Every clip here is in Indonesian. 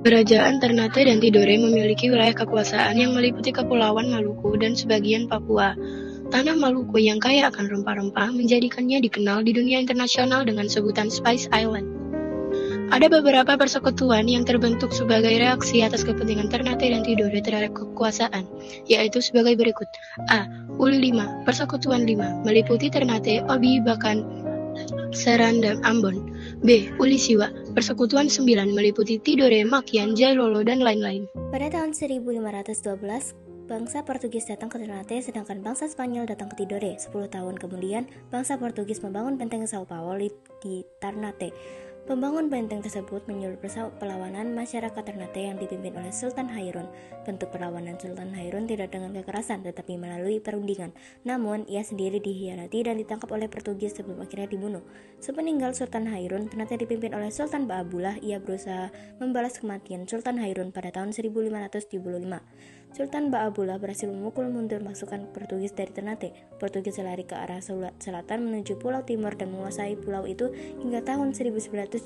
Kerajaan Ternate dan Tidore memiliki wilayah kekuasaan yang meliputi Kepulauan Maluku dan sebagian Papua. Tanah Maluku yang kaya akan rempah-rempah menjadikannya dikenal di dunia internasional dengan sebutan Spice Island. Ada beberapa persekutuan yang terbentuk sebagai reaksi atas kepentingan Ternate dan Tidore terhadap kekuasaan, yaitu sebagai berikut. A. Uli 5, Persekutuan 5, meliputi Ternate, Obi, Bakan, Seran, dan Ambon. B. Uli Siwa, Persekutuan 9, meliputi Tidore, Makian, Jailolo, dan lain-lain. Pada tahun 1512, bangsa Portugis datang ke Ternate sedangkan bangsa Spanyol datang ke Tidore. 10 tahun kemudian, bangsa Portugis membangun benteng Sao Paulo di Ternate. Pembangun benteng tersebut menyulut perlawanan masyarakat Ternate yang dipimpin oleh Sultan Hairun. Bentuk perlawanan Sultan Hairun tidak dengan kekerasan tetapi melalui perundingan. Namun, ia sendiri dihianati dan ditangkap oleh Portugis sebelum akhirnya dibunuh. Sepeninggal Sultan Hairun, Ternate dipimpin oleh Sultan Baabullah. Ia berusaha membalas kematian Sultan Hairun pada tahun 1575. Sultan Baabullah berhasil memukul mundur pasukan Portugis dari Ternate. Portugis lari ke arah selatan menuju Pulau Timur dan menguasai pulau itu hingga tahun 1976.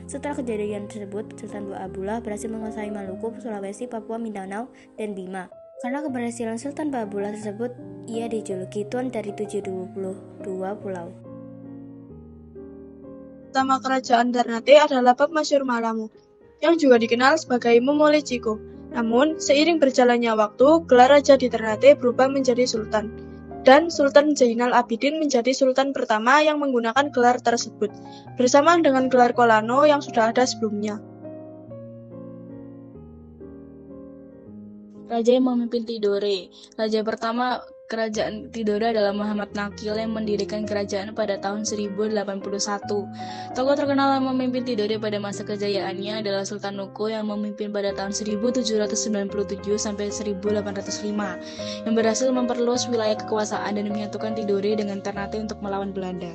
Setelah kejadian tersebut, Sultan Baabullah berhasil menguasai Maluku, Sulawesi, Papua, Mindanao, dan Bima. Karena keberhasilan Sultan Baabullah tersebut, ia dijuluki Tuan dari 72 pulau. Pertama kerajaan Ternate adalah Pemasyur Malamu, yang juga dikenal sebagai Momole Chico. Namun, seiring berjalannya waktu, gelar raja di Ternate berubah menjadi sultan, dan Sultan Zainal Abidin menjadi sultan pertama yang menggunakan gelar tersebut, bersamaan dengan gelar Kolano yang sudah ada sebelumnya. Raja yang memimpin Tidore. Raja pertama kerajaan Tidore adalah Muhammad Nakil yang mendirikan kerajaan pada tahun 1081. Tokoh terkenal yang memimpin Tidore pada masa kejayaannya adalah Sultan Nuko yang memimpin pada tahun 1797 sampai 1805, yang berhasil memperluas wilayah kekuasaan dan menyatukan Tidore dengan Ternate untuk melawan Belanda.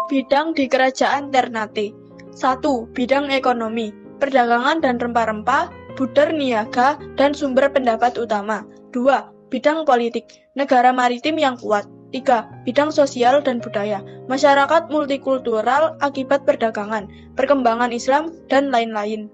Bidang di Kerajaan Ternate. 1. Bidang ekonomi, perdagangan dan rempah-rempah, buder niaga, dan sumber pendapat utama. 2. Bidang politik, negara maritim yang kuat. 3. Bidang sosial dan budaya, masyarakat multikultural akibat perdagangan, perkembangan Islam, dan lain-lain.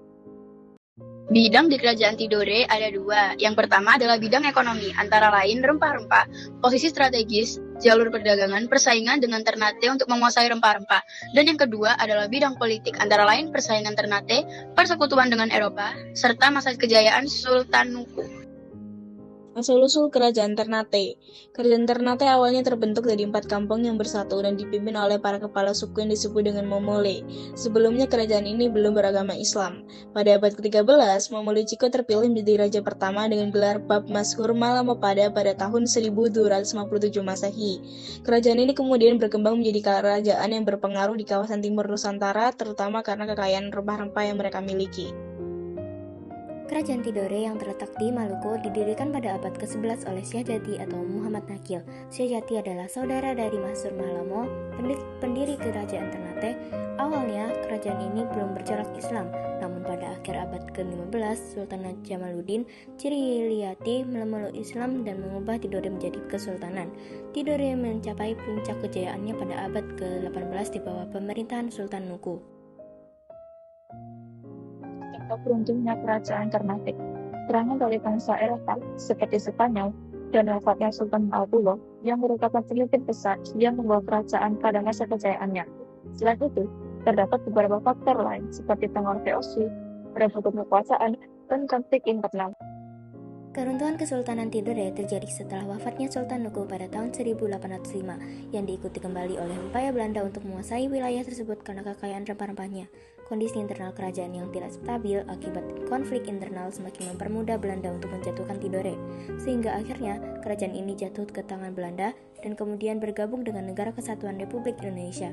Bidang di Kerajaan Tidore ada dua. Yang pertama adalah bidang ekonomi, antara lain rempah-rempah, posisi strategis, jalur perdagangan, persaingan dengan Ternate untuk menguasai rempah-rempah. Dan yang kedua adalah bidang politik, antara lain persaingan Ternate, persekutuan dengan Eropa, serta masa kejayaan Sultan Nuku. Asal-usul Kerajaan Ternate. Kerajaan Ternate awalnya terbentuk dari 4 kampung yang bersatu dan dipimpin oleh para kepala suku yang disebut dengan Momole. Sebelumnya kerajaan ini belum beragama Islam. Pada abad ke-13, Momole Chico terpilih menjadi raja pertama dengan gelar Bab Masyhur Malamapada pada tahun 1257 Masehi. Kerajaan ini kemudian berkembang menjadi kerajaan yang berpengaruh di kawasan timur Nusantara, terutama karena kekayaan rempah-rempah yang mereka miliki. Kerajaan Tidore yang terletak di Maluku didirikan pada abad ke-11 oleh Syah Jati atau Muhammad Nakil. Syah Jati adalah saudara dari Masyhur Malamo, pendiri kerajaan Ternate. Awalnya, kerajaan ini belum bercorak Islam, namun pada akhir abad ke-15, Sultan Jamaluddin Ciriliati memeluk Islam dan mengubah Tidore menjadi kesultanan. Tidore mencapai puncak kejayaannya pada abad ke-18 di bawah pemerintahan Sultan Nuku. Beruntungnya kerajaan Ternate. Serangan dari bangsa Eropa seperti Spanyol dan wafatnya Sultan Baabullah yang merupakan pemimpin besar yang membawa kerajaan pada masa kejayaannya. Selain itu, terdapat beberapa faktor lain seperti pengaruh VOC, perebutan kekuasaan, dan konflik internal. Keruntuhan Kesultanan Tidore terjadi setelah wafatnya Sultan Nuku pada tahun 1805 yang diikuti kembali oleh upaya Belanda untuk menguasai wilayah tersebut karena kekayaan rempah-rempahnya. Kondisi internal kerajaan yang tidak stabil akibat konflik internal semakin mempermudah Belanda untuk menjatuhkan Tidore, sehingga akhirnya kerajaan ini jatuh ke tangan Belanda dan kemudian bergabung dengan Negara Kesatuan Republik Indonesia.